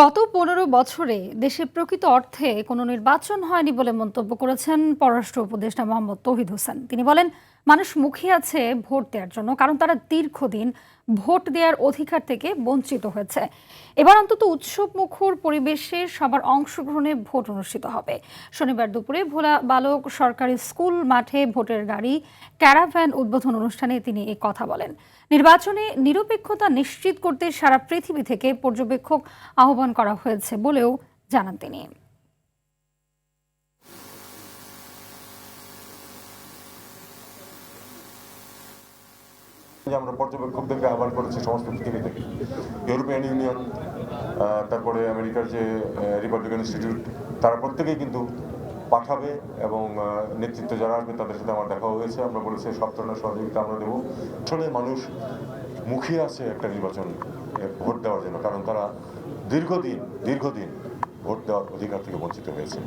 গত ১৫ বছরে দেশে প্রকৃত অর্থে কোনো নির্বাচন হয়নি বলে মন্তব্য করেছেন পররাষ্ট্র উপদেষ্টা মোহাম্মদ তৌহিদ হোসেন। তিনি বলেন, মানুষ মুখিয়ে আছে ভোট দেওয়ার জন্য, কারণ তারা দীর্ঘদিন ভোট দেওয়ার অধিকার থেকে বঞ্চিত হয়েছে। এবার অন্তত উৎসব মুখর পরিবেশে সবার অংশগ্রহণে ভোট অনুষ্ঠিত হবে। শনিবার দুপুরে ভোলা বালক সরকারি স্কুল মাঠে ভোটের গাড়ি ক্যারাভ্যান উদ্বোধন অনুষ্ঠানে তিনি এই কথা বলেন। নির্বাচনে নিরপেক্ষতা নিশ্চিত করতে সারা পৃথিবী থেকে পর্যবেক্ষক আহ্বান করা হয়েছে বলেও জানান তিনি। আমরা পর্যবেক্ষকদেরকে আহ্বান করেছি সমস্ত পৃথিবী থেকে, ইউরোপিয়ান ইউনিয়ন, তারপরে আমেরিকার যে রিপাবলিকান ইনস্টিটিউট, তারা প্রত্যেকেই কিন্তু পাঠাবে এবং নেতৃত্ব যারা আসবে তাদের সাথে আমার দেখা হয়েছে। আমরা বলেছি সব ধরনের সহযোগিতা আমরা দেবো। আসলে মানুষ মুখিয়ে আছে একটা নির্বাচন ভোট দেওয়ার জন্য, কারণ তারা দীর্ঘদিন ভোট দেওয়ার অধিকার থেকে বঞ্চিত হয়েছে।